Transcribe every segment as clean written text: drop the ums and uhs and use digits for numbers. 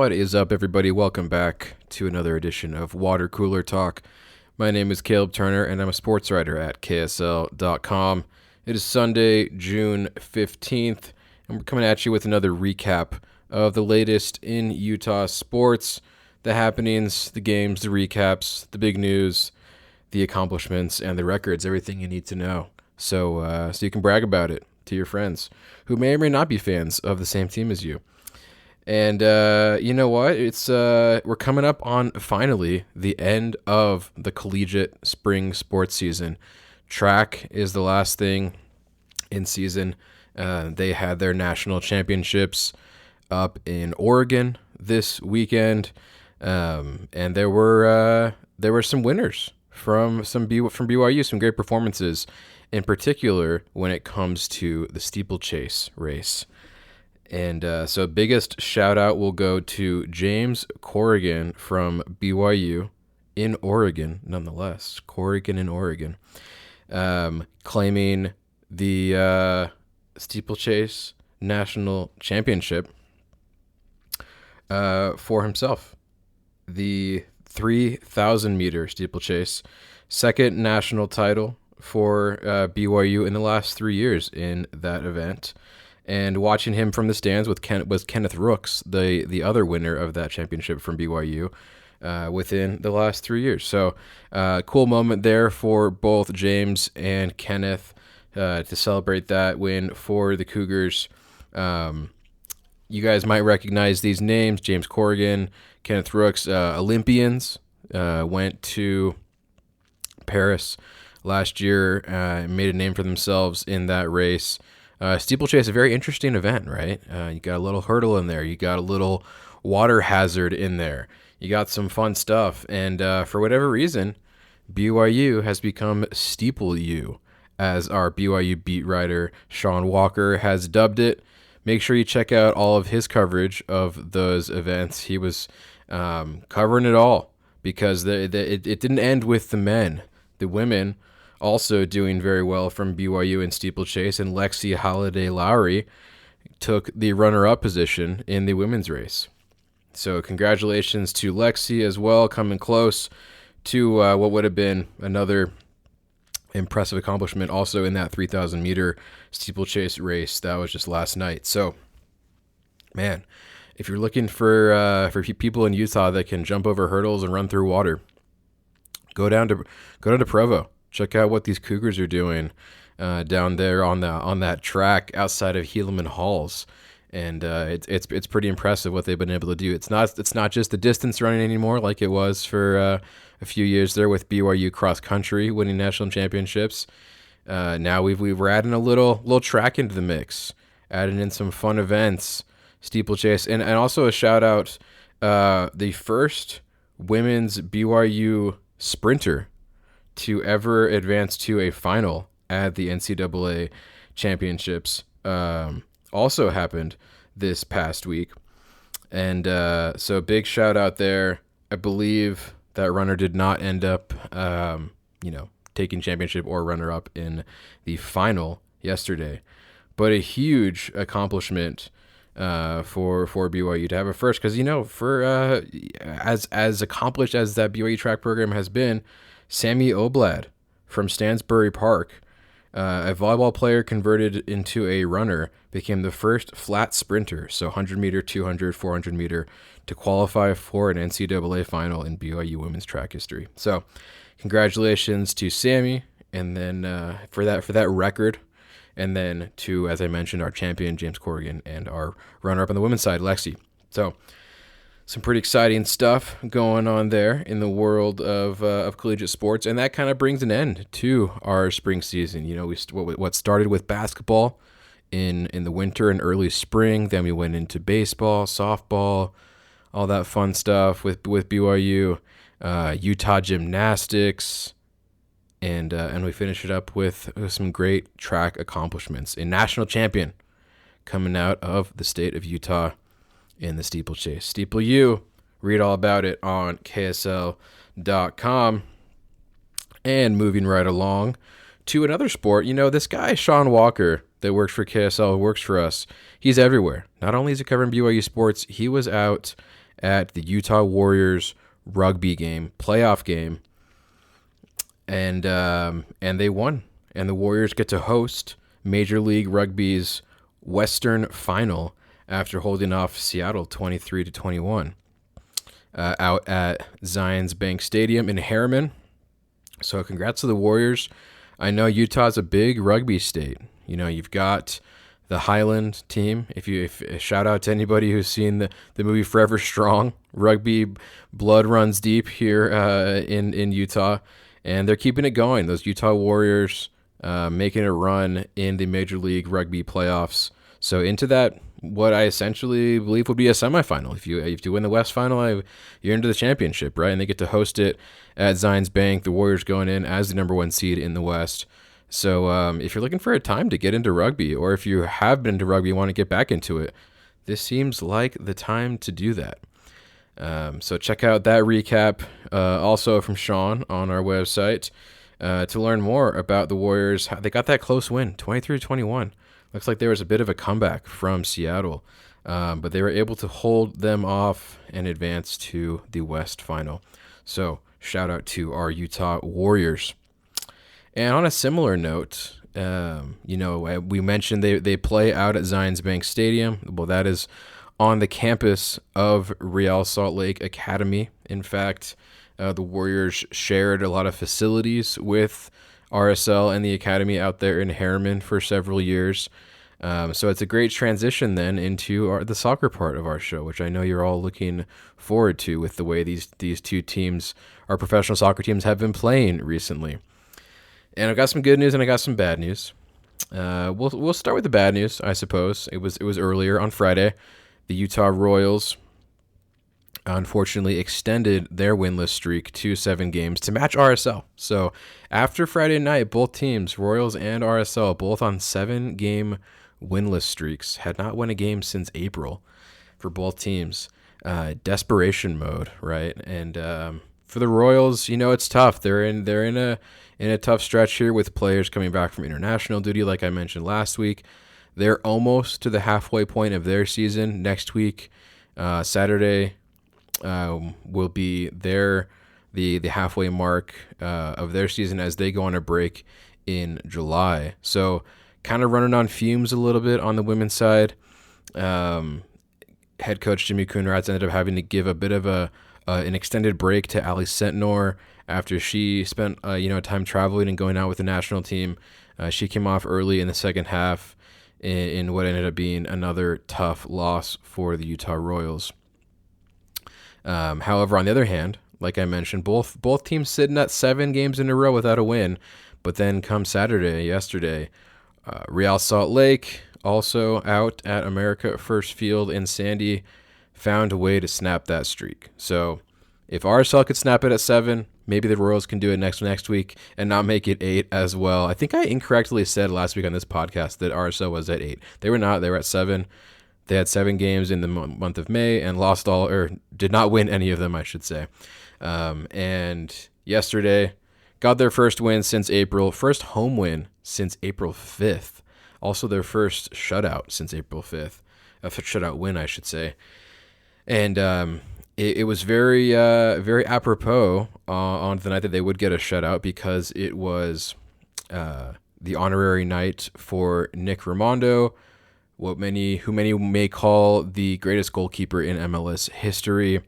What is up, everybody? Welcome back to another edition of Water Cooler Talk. My name is Caleb Turner, and I'm a sports writer at KSL.com. It is Sunday, June 15th, and we're coming at you with another recap of the latest in Utah sports, the happenings, the games, the recaps, the big news, the accomplishments, and the records, everything you need to know. So you can brag about it to your friends who may or may not be fans of the same team as you. And you know what? It's we're coming up on finally the end of the collegiate spring sports season. Track is the last thing in season. They had their national championships up in Oregon this weekend, and there were some winners from BYU, some great performances, in particular when it comes to the steeplechase race. And so biggest shout out will go to James Corrigan from BYU in Oregon, nonetheless. Corrigan in Oregon, claiming the steeplechase national championship for himself. The 3,000 meter steeplechase, second national title for BYU in the last 3 years in that event. And watching him from the stands was Kenneth Rooks, the other winner of that championship from BYU within the last 3 years. So cool moment there for both James and Kenneth to celebrate that win for the Cougars. You guys might recognize these names: James Corrigan, Kenneth Rooks, Olympians, went to Paris last year, made a name for themselves in that race. Steeplechase, a very interesting event, right? You got a little hurdle in there. You got a little water hazard in there. You got some fun stuff. And for whatever reason, BYU has become Steeple U, as our BYU beat writer Sean Walker has dubbed it. Make sure you check out all of his coverage of those events. He was covering it all because it didn't end with the men. The women also doing very well from BYU in steeplechase, and Lexi Holiday-Lowry took the runner-up position in the women's race. So congratulations to Lexi as well, coming close to what would have been another impressive accomplishment also in that 3,000 meter steeplechase race that was just last night. So, man, if you're looking for people in Utah that can jump over hurdles and run through water, go down to Provo. Check out what these Cougars are doing down there on that track outside of Helaman Halls, and it's pretty impressive what they've been able to do. It's not just the distance running anymore like it was for a few years there with BYU cross country winning national championships. Now we're adding a little track into the mix, adding in some fun events, steeplechase, and also a shout out the first women's BYU sprinter to ever advance to a final at the NCAA championships also happened this past week. And so big shout out there. I believe that runner did not end up, taking championship or runner up in the final yesterday, but a huge accomplishment for BYU to have a first, because as accomplished as that BYU track program has been, Sammy Oblad from Stansbury Park, a volleyball player converted into a runner, became the first flat sprinter, so 100 meter, 200, 400 meter, to qualify for an NCAA final in BYU women's track history. So congratulations to Sammy, and then for that record, and then to, as I mentioned, our champion James Corrigan and our runner-up on the women's side, Lexi. So some pretty exciting stuff going on there in the world of collegiate sports, and that kind of brings an end to our spring season. What started with basketball in the winter and early spring, then we went into baseball, softball, all that fun stuff with BYU, Utah gymnastics, and we finish it up with some great track accomplishments. A national champion coming out of the state of Utah in the steeplechase. Steeple U, read all about it on KSL.com. And moving right along to another sport, this guy, Sean Walker, that works for KSL, works for us. He's everywhere. Not only is he covering BYU sports, he was out at the Utah Warriors rugby game, playoff game, and they won. And the Warriors get to host Major League Rugby's Western Final after holding off Seattle 23-21 out at Zions Bank Stadium in Harriman. So congrats to the Warriors. I know Utah's a big rugby state. You know, you've got the Highland team. If shout out to anybody who's seen the movie Forever Strong. Rugby blood runs deep here in Utah, and they're keeping it going. Those Utah Warriors making a run in the Major League Rugby playoffs. So into that, what I essentially believe would be a semifinal. If you win the West Final, you're into the championship, right? And they get to host it at Zions Bank. The Warriors going in as the number 1 seed in the West. So if you're looking for a time to get into rugby, or if you have been into rugby and want to get back into it, this seems like the time to do that. So check out that recap also from Sean on our website to learn more about the Warriors. They got that close win, 23-21. Looks like there was a bit of a comeback from Seattle, but they were able to hold them off and advance to the West Final. So shout out to our Utah Warriors. And on a similar note, we mentioned they play out at Zions Bank Stadium. Well, that is on the campus of Real Salt Lake Academy. In fact, the Warriors shared a lot of facilities with RSL and the Academy out there in Harriman for several years. So it's a great transition then into the soccer part of our show, which I know you're all looking forward to with the way these two teams, our professional soccer teams, have been playing recently. And I've got some good news and I got some bad news. We'll start with the bad news, I suppose. It was earlier on Friday. The Utah Royals unfortunately extended their winless streak to 7 games to match RSL. So after Friday night, both teams, Royals and RSL, both on 7-game winless streaks, had not won a game since April for both teams. Desperation mode, right? And for the Royals, it's tough. They're in a tough stretch here with players coming back from international duty, like I mentioned last week. They're almost to the halfway point of their season. Next week, Saturday, will be the halfway mark of their season as they go on a break in July. So kind of running on fumes a little bit on the women's side. Head coach Jimmy Coonrad ended up having to give a bit of an extended break to Ali Sentnor after she spent time traveling and going out with the national team. She came off early in the second half in what ended up being another tough loss for the Utah Royals. However, on the other hand, like I mentioned, both teams sitting at 7 games in a row without a win. But then come yesterday, Real Salt Lake, also out at America First Field in Sandy, found a way to snap that streak. So if RSL could snap it at 7, maybe the Royals can do it next week and not make it 8 as well. I think I incorrectly said last week on this podcast that RSL was at 8. They were not. They were at 7. They had 7 games in the month of May and did not win any of them, I should say. And yesterday, got their first win since April, first home win since April 5th. Also their first shutout since April 5th. A shutout win, I should say. And it was very apropos on the night that they would get a shutout because it was the honorary night for Nick Rimando, who many may call the greatest goalkeeper in MLS history.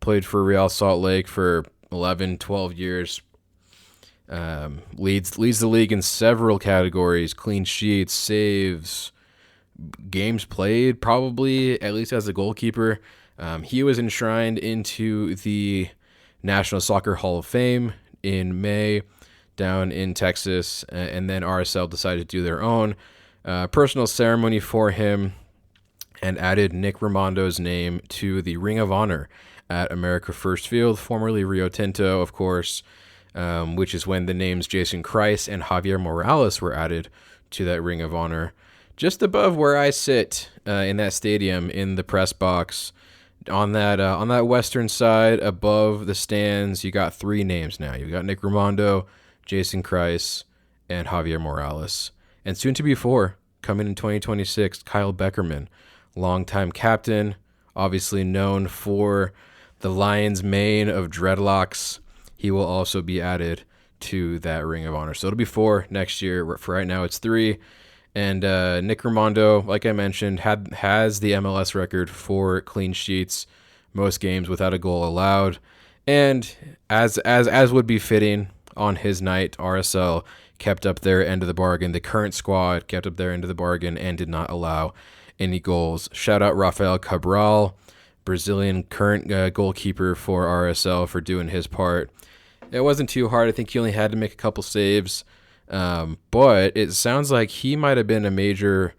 Played for Real Salt Lake for 11, 12 years. Leads the league in several categories: clean sheets, saves, games played, probably at least as a goalkeeper. He was enshrined into the National Soccer Hall of Fame in May down in Texas, and then RSL decided to do their own personal ceremony for him and added Nick Rimando's name to the Ring of Honor at America First Field, formerly Rio Tinto, of course, which is when the names Jason Kreis and Javier Morales were added to that Ring of Honor. Just above where I sit in that stadium in the press box, on that western side above the stands, you got 3 names now. You got Nick Rimando, Jason Kreis, and Javier Morales. And soon to be 4, coming in 2026, Kyle Beckerman, longtime captain, obviously known for the lion's mane of dreadlocks. He will also be added to that Ring of Honor. So it'll be 4 next year. For right now, it's 3. And Nick Rimando, like I mentioned, has the MLS record for clean sheets, most games without a goal allowed. And as would be fitting on his night, RSL kept up their end of the bargain. The current squad kept up their end of the bargain and did not allow any goals. Shout out Rafael Cabral, Brazilian current goalkeeper for RSL, for doing his part. It wasn't too hard. I think he only had to make a couple saves. But it sounds like he might have been a major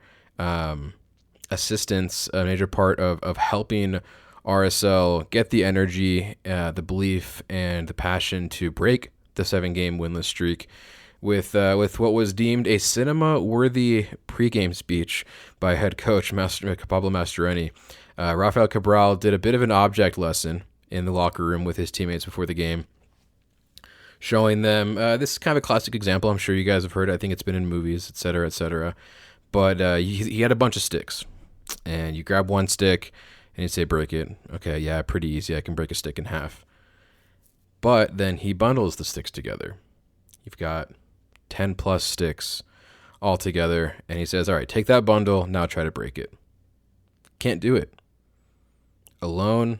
assistance, a major part of helping RSL get the energy, the belief, and the passion to break the 7-game winless streak with what was deemed a cinema-worthy pregame speech by head coach Pablo Mastroeni. Rafael Cabral did a bit of an object lesson in the locker room with his teammates before the game, showing them, this is kind of a classic example. I'm sure you guys have heard it. I think it's been in movies, etc., etc. But he had a bunch of sticks, and you grab one stick, and you say, break it. Okay, yeah, pretty easy. I can break a stick in half. But then he bundles the sticks together. You've got 10 plus sticks all together, and he says, all right, take that bundle, now try to break it. Can't do it. Alone,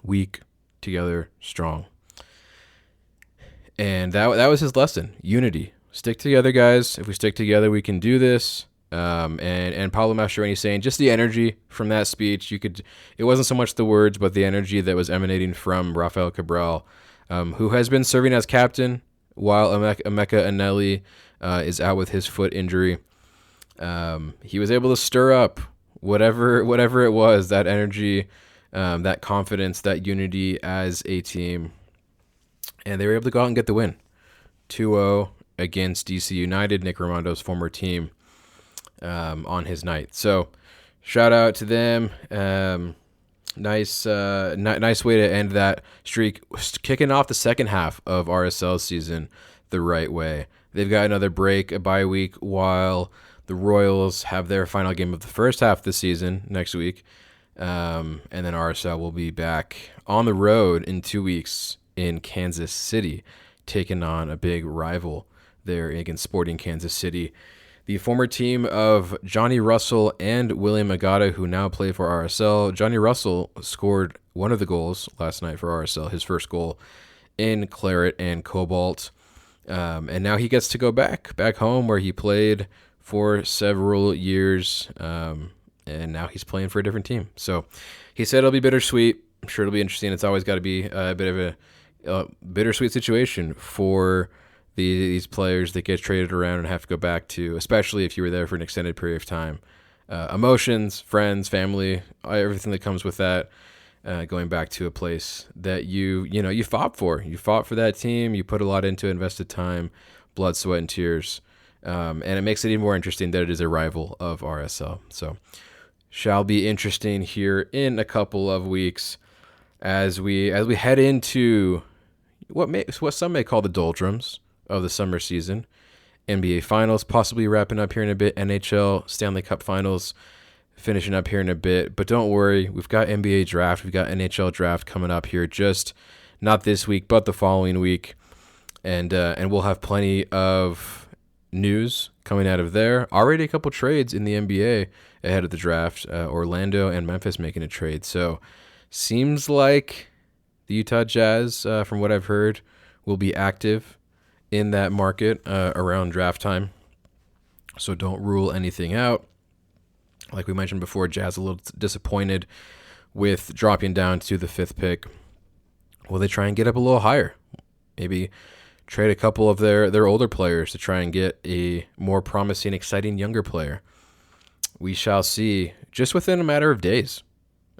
weak, together, strong. And that was his lesson. Unity. Stick together, guys. If we stick together, we can do this. And Pablo Mastroeni saying just the energy from that speech. It wasn't so much the words, but the energy that was emanating from Rafael Cabral, who has been serving as captain while Emeka Anelli is out with his foot injury. He was able to stir up whatever it was, that energy, that confidence, that unity as a team. And they were able to go out and get the win. 2-0 against DC United, Nick Rimando's former team, on his night. So shout out to them. Nice way to end that streak, kicking off the second half of RSL's season the right way. They've got another break, a bye week, while the Royals have their final game of the first half of the season next week. And then RSL will be back on the road in 2 weeks in Kansas City, taking on a big rival there against Sporting Kansas City. The former team of Johnny Russell and William Agata, who now play for RSL. Johnny Russell scored one of the goals last night for RSL, his first goal in Claret and Cobalt. And now he gets to go back home where he played for several years. And now he's playing for a different team. So he said it'll be bittersweet. I'm sure it'll be interesting. It's always got to be a bit of a bittersweet situation for these players that get traded around and have to go back to, especially if you were there for an extended period of time. Emotions, friends, family, everything that comes with that. Going back to a place that you fought for. You fought for that team. You put a lot into it, invested time, blood, sweat, and tears. And it makes it even more interesting that it is a rival of RSL. So shall be interesting here in a couple of weeks as we head into what some may call the doldrums of the summer season. NBA Finals possibly wrapping up here in a bit. NHL Stanley Cup Finals finishing up here in a bit. But don't worry, we've got NBA Draft, we've got NHL Draft coming up here, just not this week, but the following week. And we'll have plenty of news coming out of there. Already a couple trades in the NBA ahead of the draft. Orlando and Memphis making a trade. So seems like the Utah Jazz, from what I've heard, will be active in that market around draft time. So don't rule anything out. Like we mentioned before, Jazz a little disappointed with dropping down to the 5th pick. Will they try and get up a little higher? Maybe trade a couple of their older players to try and get a more promising, exciting younger player. We shall see just within a matter of days.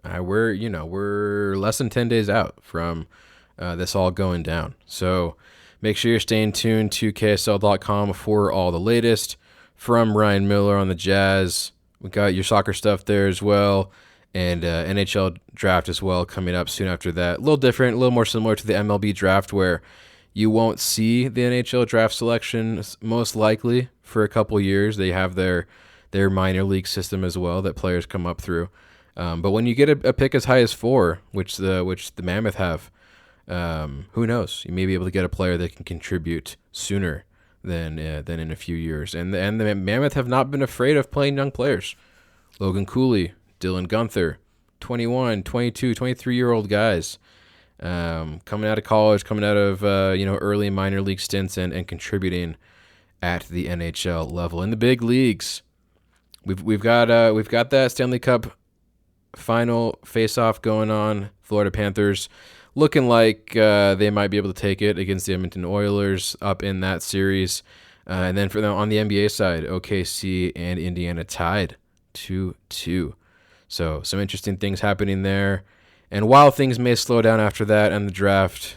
We're less than 10 days out from this all going down. So make sure you're staying tuned to KSL.com for all the latest from Ryan Miller on the Jazz. We got your soccer stuff there as well, and NHL draft as well coming up soon after that. A little different, a little more similar to the MLB draft, where you won't see the NHL draft selection most likely for a couple years. They have their minor league system as well that players come up through. But when you get a pick as high as 4, which the Mammoth have, who knows? You may be able to get a player that can contribute sooner than in a few years. And the Mammoth have not been afraid of playing young players. Logan Cooley, Dylan Gunther, 21, 22, 23-year-old guys, coming out of college, coming out of early minor league stints and contributing at the NHL level. In the big leagues, we've got that Stanley Cup final face-off going on. Florida Panthers looking like they might be able to take it against the Edmonton Oilers up in that series. And then for them on the NBA side, OKC and Indiana tied 2-2. So some interesting things happening there. And while things may slow down after that and the draft,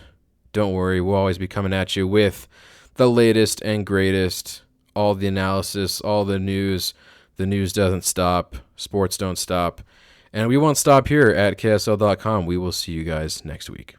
don't worry, we'll always be coming at you with the latest and greatest, all the analysis, all the news. The news doesn't stop. Sports don't stop. And we won't stop here at KSL.com. We will see you guys next week.